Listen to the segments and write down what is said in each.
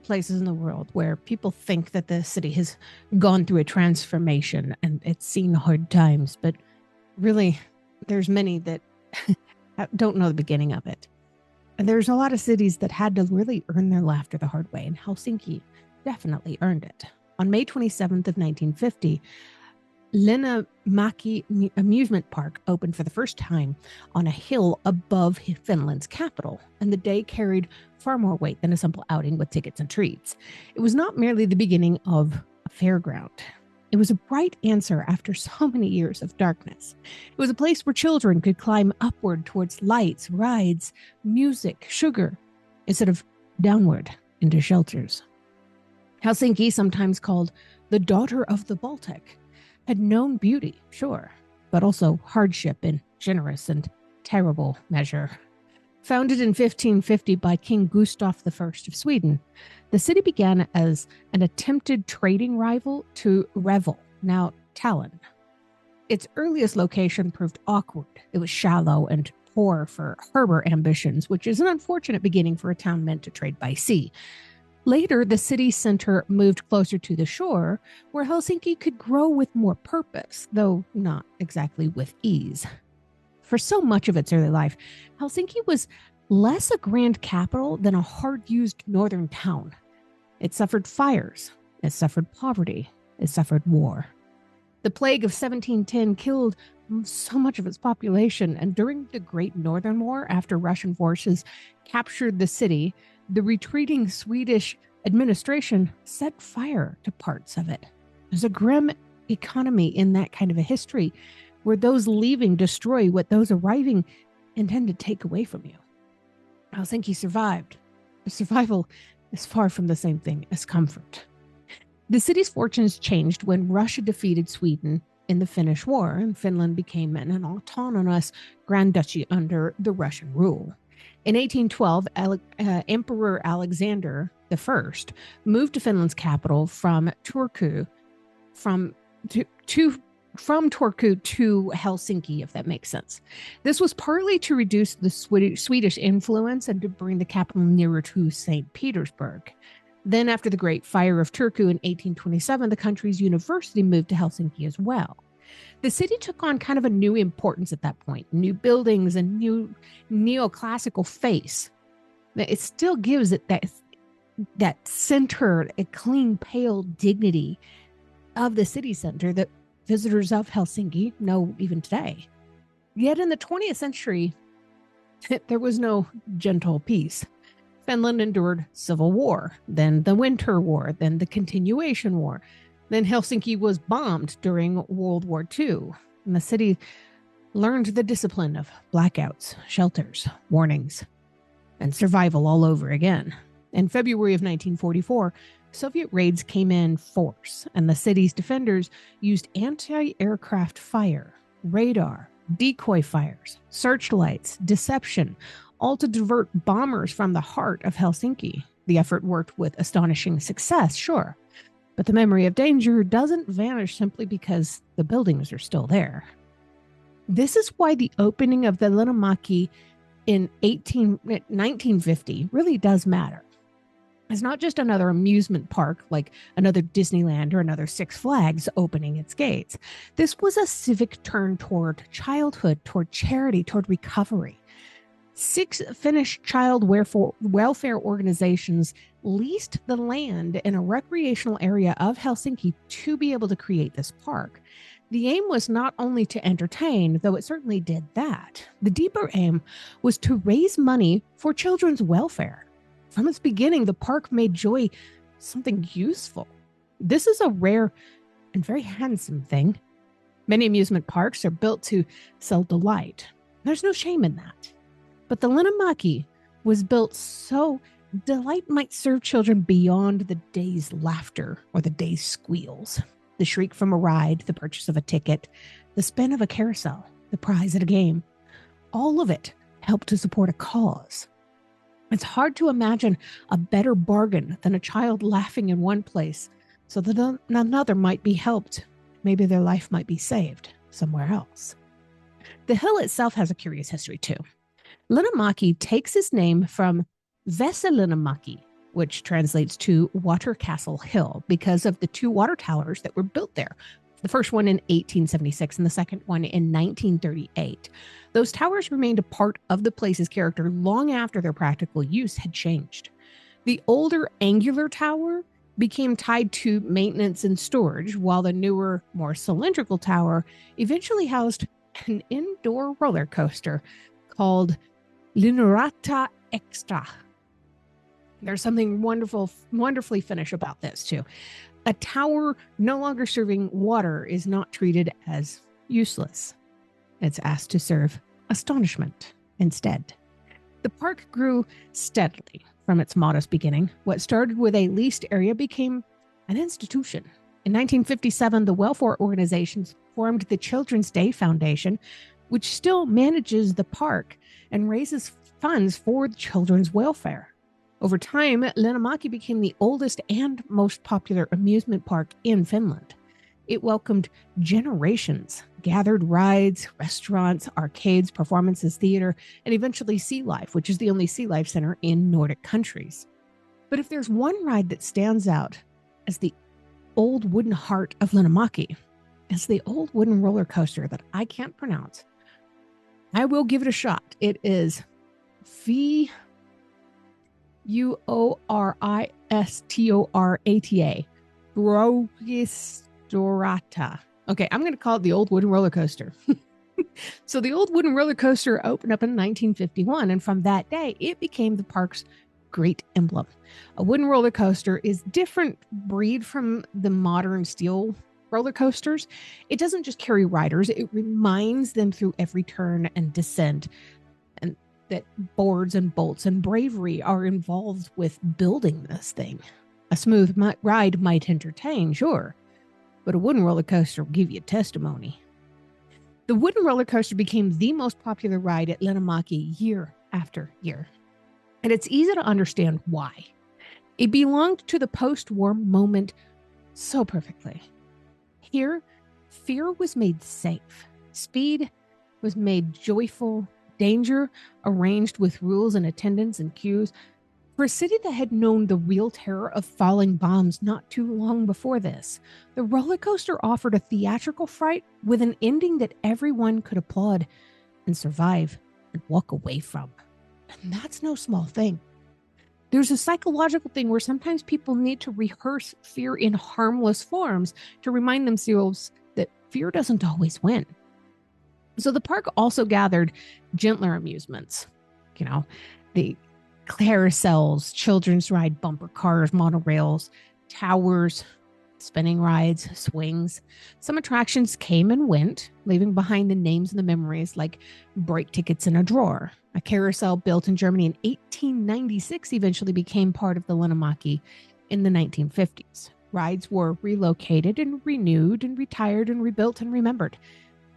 places in the world where people think that the city has gone through a transformation and it's seen hard times, but really, there's many that don't know the beginning of it. And there's a lot of cities that had to really earn their laughter the hard way, and Helsinki definitely earned it. On May 27th of 1950, Linnanmäki Amusement Park opened for the first time on a hill above Finland's capital, and the day carried far more weight than a simple outing with tickets and treats. It was not merely the beginning of a fairground. It was a bright answer after so many years of darkness. It was a place where children could climb upward towards lights, rides, music, sugar, instead of downward into shelters. Helsinki, sometimes called the daughter of the Baltic, had known beauty, sure, but also hardship in generous and terrible measure. Founded in 1550 by King Gustav I of Sweden, the city began as an attempted trading rival to Revel, now Tallinn. Its earliest location proved awkward. It was shallow and poor for harbor ambitions, which is an unfortunate beginning for a town meant to trade by sea. Later, the city center moved closer to the shore, where Helsinki could grow with more purpose, though not exactly with ease. For so much of its early life, Helsinki was less a grand capital than a hard-used northern town. It suffered fires, it suffered poverty, it suffered war. The plague of 1710 killed so much of its population, and during the Great Northern War, after Russian forces captured the city, the retreating Swedish administration set fire to parts of it. There's a grim economy in that kind of a history, where those leaving destroy what those arriving intend to take away from you. Helsinki survived. The survival is far from the same thing as comfort. The city's fortunes changed when Russia defeated Sweden in the Finnish War, and Finland became an autonomous Grand Duchy under the Russian rule. In 1812, Emperor Alexander I moved to Finland's capital from Turku to Helsinki, if that makes sense. This was partly to reduce the Swedish influence and to bring the capital nearer to St. Petersburg. Then, after the Great Fire of Turku in 1827, the country's university moved to Helsinki as well. The city took on kind of a new importance at that point, new buildings and new neoclassical face. It still gives it that centered, a clean, pale dignity of the city center that visitors of Helsinki know even today. Yet in the 20th century, there was no gentle peace. Finland endured civil war, then the Winter War, then the Continuation War. Then Helsinki was bombed during World War II, and the city learned the discipline of blackouts, shelters, warnings, and survival all over again. In February of 1944, Soviet raids came in force, and the city's defenders used anti-aircraft fire, radar, decoy fires, searchlights, deception, all to divert bombers from the heart of Helsinki. The effort worked with astonishing success, sure, but the memory of danger doesn't vanish simply because the buildings are still there. This is why the opening of the Linnanmäki in 1950 really does matter. It's not just another amusement park like another Disneyland or another Six Flags opening its gates. This was a civic turn toward childhood, toward charity, toward recovery. 6 Finnish child welfare organizations leased the land in a recreational area of Helsinki to be able to create this park. The aim was not only to entertain, though it certainly did that. The deeper aim was to raise money for children's welfare. From its beginning, the park made joy something useful. This is a rare and very handsome thing. Many amusement parks are built to sell delight. There's no shame in that. But the Linnanmäki was built so delight might serve children beyond the day's laughter or the day's squeals. The shriek from a ride, the purchase of a ticket, the spin of a carousel, the prize at a game. All of it helped to support a cause. It's hard to imagine a better bargain than a child laughing in one place so that another might be helped. Maybe their life might be saved somewhere else. The hill itself has a curious history too. Linnanmäki takes its name from Linnanmäki, which translates to Water Castle Hill, because of the two water towers that were built there. The first one in 1876 and the second one in 1938. Those towers remained a part of the place's character long after their practical use had changed. The older angular tower became tied to maintenance and storage, while the newer, more cylindrical tower eventually housed an indoor roller coaster called Linnanmäki Extra. There's something wonderfully Finnish about this too. A tower no longer serving water is not treated as useless. It's asked to serve astonishment instead. The park grew steadily from its modest beginning. What started with a leased area became an institution. In 1957, the welfare organizations formed the Children's Day Foundation, which still manages the park and raises funds for children's welfare. Over time, Linnanmäki became the oldest and most popular amusement park in Finland. It welcomed generations, gathered rides, restaurants, arcades, performances, theater, and eventually Sea Life, which is the only sea life center in Nordic countries. But if there's one ride that stands out as the old wooden heart of Linnanmäki, it's the old wooden roller coaster that I can't pronounce. I will give it a shot. It is Vuoristorata. Dorata. Okay, I'm going to call it the old wooden roller coaster. So the old wooden roller coaster opened up in 1951, and from that day, it became the park's great emblem. A wooden roller coaster is different breed from the modern steel roller coasters. It doesn't just carry riders, it reminds them through every turn and descent, and that boards and bolts and bravery are involved with building this thing. A smooth ride might entertain, sure, but a wooden roller coaster will give you testimony. The wooden roller coaster became the most popular ride at Linnanmäki year after year. And it's easy to understand why. It belonged to the post-war moment so perfectly. Here, fear was made safe. Speed was made joyful. Danger arranged with rules and attendance and cues. For a city that had known the real terror of falling bombs not too long before this, the roller coaster offered a theatrical fright with an ending that everyone could applaud and survive and walk away from. And that's no small thing. There's a psychological thing where sometimes people need to rehearse fear in harmless forms to remind themselves that fear doesn't always win. So the park also gathered gentler amusements, the carousels, children's ride bumper cars, monorails, towers, spinning rides, swings. Some attractions came and went, leaving behind the names and the memories like break tickets in a drawer. A carousel built in Germany in 1896 eventually became part of the Linnanmäki in the 1950s. Rides were relocated and renewed and retired and rebuilt and remembered.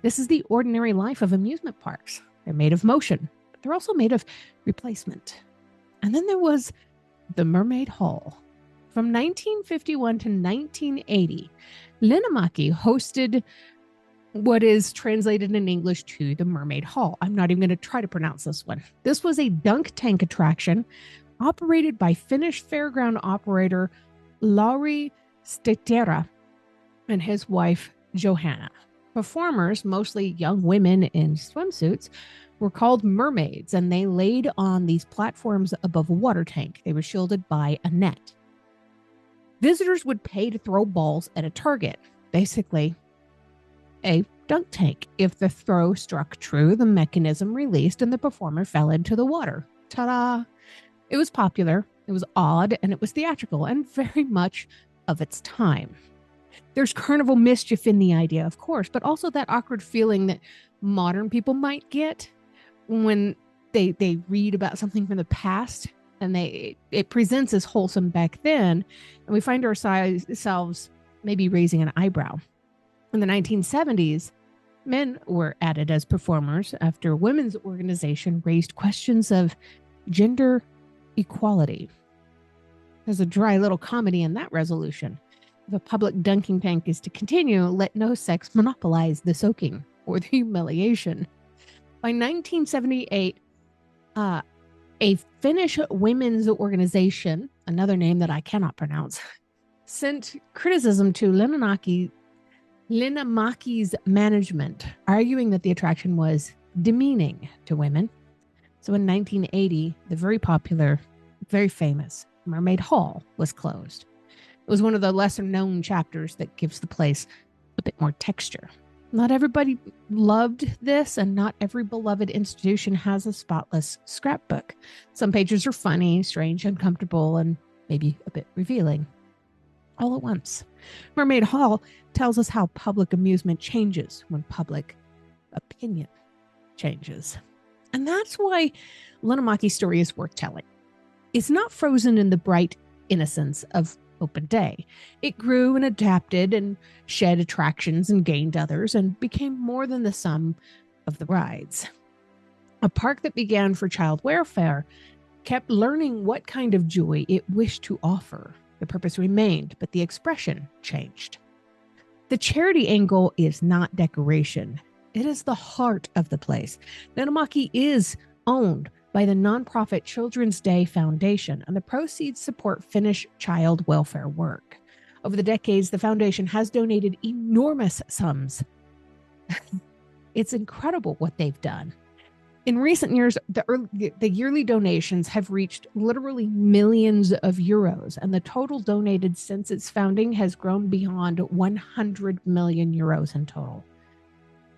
This is the ordinary life of amusement parks. They're made of motion, but they're also made of replacement. And then there was the Mermaid Hall. From 1951 to 1980, Linnanmäki hosted what is translated in English to the Mermaid Hall. I'm not even going to try to pronounce this one. This was a dunk tank attraction operated by Finnish fairground operator Lauri Stetera and his wife Johanna. Performers, mostly young women in swimsuits, were called mermaids, and they laid on these platforms above a water tank. They were shielded by a net. Visitors would pay to throw balls at a target, basically a dunk tank. If the throw struck true, the mechanism released and the performer fell into the water. Ta-da! It was popular, it was odd, and it was theatrical, and very much of its time. There's carnival mischief in the idea, of course, but also that awkward feeling that modern people might get when they read about something from the past, and it presents as wholesome back then, and we find ourselves maybe raising an eyebrow. In the 1970s, men were added as performers after a women's organization raised questions of gender equality. There's a dry little comedy in that resolution. If a public dunking tank is to continue, let no sex monopolize the soaking or the humiliation. By 1978, a Finnish women's organization another name that I cannot pronounce, sent criticism to Linnanmäki's management, arguing that the attraction was demeaning to women. So in 1980, the very popular, very famous Mermaid Hall was closed. It was one of the lesser known chapters that gives the place a bit more texture. Not everybody loved this, and not every beloved institution has a spotless scrapbook. Some pages are funny, strange, uncomfortable, and maybe a bit revealing. All at once. Mermaid Hall tells us how public amusement changes when public opinion changes. And that's why Linnanmäki's story is worth telling. It's not frozen in the bright innocence of open day. It grew and adapted and shed attractions and gained others and became more than the sum of the rides. A park that began for child welfare kept learning what kind of joy it wished to offer. The purpose remained, but the expression changed. The charity angle is not decoration. It is the heart of the place. Linnanmäki is owned by the nonprofit Children's Day Foundation, and the proceeds support Finnish child welfare work. Over the decades, the foundation has donated enormous sums. It's incredible what they've done. In recent years, the yearly donations have reached literally millions of euros, and the total donated since its founding has grown beyond 100 million euros in total.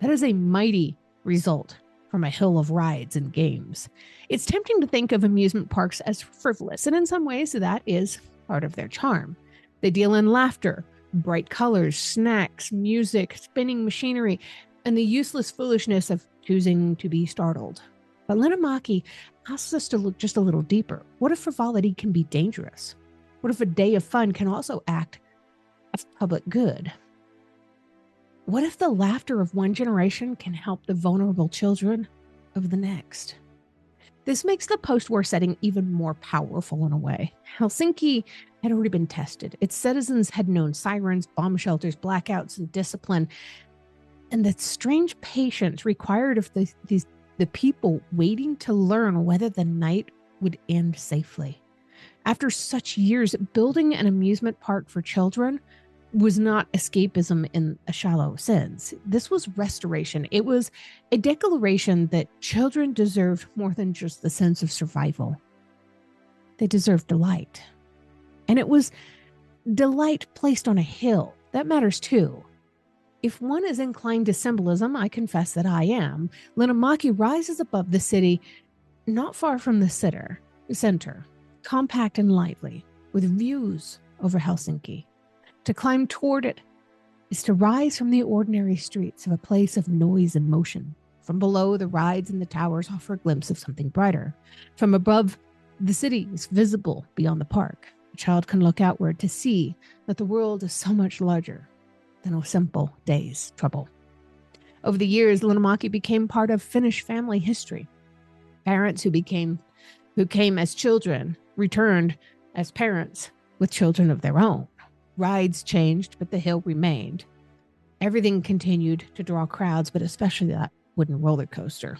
That is a mighty result from a hill of rides and games. It's tempting to think of amusement parks as frivolous, and in some ways that is part of their charm. They deal in laughter, bright colors, snacks, music, spinning machinery, and the useless foolishness of choosing to be startled. But Linnanmäki asks us to look just a little deeper. What if frivolity can be dangerous? What if a day of fun can also act of public good? What if the laughter of one generation can help the vulnerable children of the next? This makes the post-war setting even more powerful in a way. Helsinki had already been tested. Its citizens had known sirens, bomb shelters, blackouts, and discipline. And the strange patience required of the people waiting to learn whether the night would end safely. After such years, building an amusement park for children was not escapism in a shallow sense. This was restoration. It was a declaration that children deserved more than just the sense of survival. They deserved delight. And it was delight placed on a hill. That matters too. If one is inclined to symbolism, I confess that I am. Linnanmäki rises above the city, not far from the center, compact and lively, with views over Helsinki. To climb toward it is to rise from the ordinary streets of a place of noise and motion. From below, the rides and the towers offer a glimpse of something brighter. From above, the city is visible beyond the park. A child can look outward to see that the world is so much larger than a simple day's trouble. Over the years, Linnanmäki became part of Finnish family history. Parents who came as children returned as parents with children of their own. Rides changed, but the hill remained. Everything continued to draw crowds, but especially that wooden roller coaster.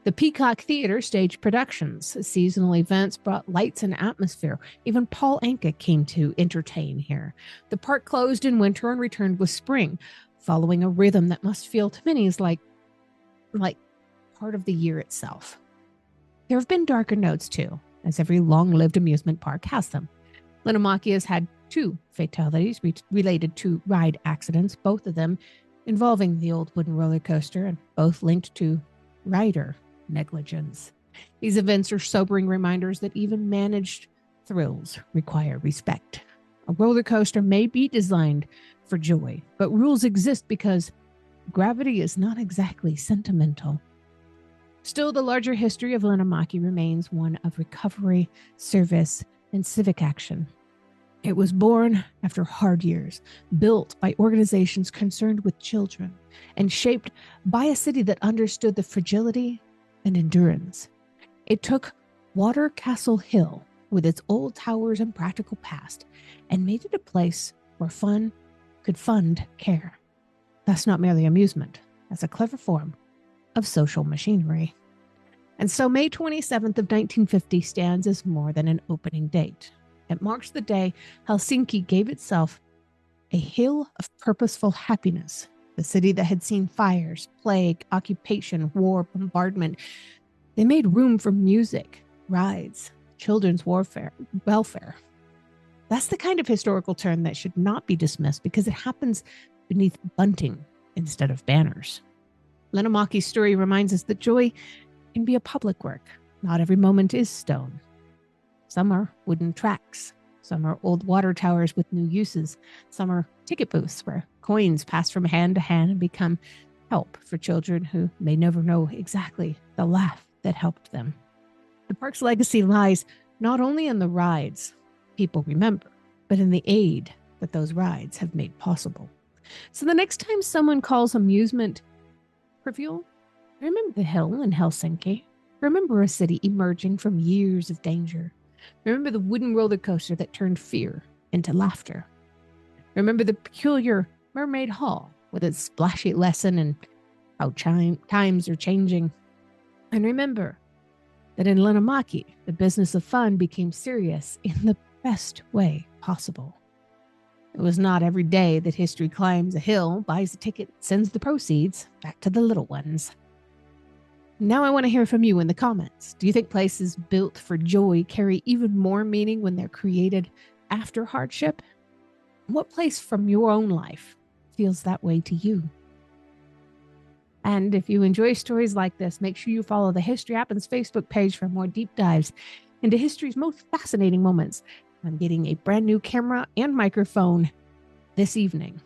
The Peacock Theater staged productions. Seasonal events brought lights and atmosphere. Even Paul Anka came to entertain here. The park closed in winter and returned with spring, following a rhythm that must feel to many is like part of the year itself. There have been darker notes too, as every long-lived amusement park has them. Linnanmäki has had 2 fatalities related to ride accidents, both of them involving the old wooden roller coaster and both linked to rider negligence. These events are sobering reminders that even managed thrills require respect. A roller coaster may be designed for joy, but rules exist because gravity is not exactly sentimental. Still, the larger history of Linnanmäki remains one of recovery, service, and civic action. It was born after hard years, built by organizations concerned with children, and shaped by a city that understood the fragility and endurance. It took Water Castle Hill, with its old towers and practical past, and made it a place where fun could fund care. That's not merely amusement. That's a clever form of social machinery. And so May 27th of 1950 stands as more than an opening date. It marks the day Helsinki gave itself a hill of purposeful happiness. The city that had seen fires, plague, occupation, war, bombardment. They made room for music, rides, children's welfare. That's the kind of historical turn that should not be dismissed because it happens beneath bunting instead of banners. Linnanmäki's story reminds us that joy can be a public work. Not every moment is stone. Some are wooden tracks. Some are old water towers with new uses. Some are ticket booths where coins pass from hand to hand and become help for children who may never know exactly the laugh that helped them. The park's legacy lies not only in the rides people remember, but in the aid that those rides have made possible. So the next time someone calls Amusement trivial, remember the hill in Helsinki. Remember a city emerging from years of danger. Remember the wooden roller coaster that turned fear into laughter. Remember the peculiar Mermaid Hall with its splashy lesson and how times are changing. And remember that in Linnanmäki, the business of fun became serious in the best way possible. It was not every day that history climbs a hill, buys a ticket, sends the proceeds back to the little ones. Now I want to hear from you in the comments. Do you think places built for joy carry even more meaning when they're created after hardship? What place from your own life feels that way to you? And if you enjoy stories like this, make sure you follow the History Happens Facebook page for more deep dives into history's most fascinating moments. I'm getting a brand new camera and microphone this evening,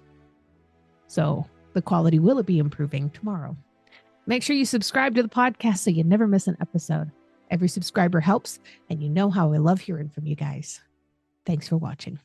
so the quality will be improving tomorrow. Make sure you subscribe to the podcast so you never miss an episode. Every subscriber helps, and you know how I love hearing from you guys. Thanks for watching.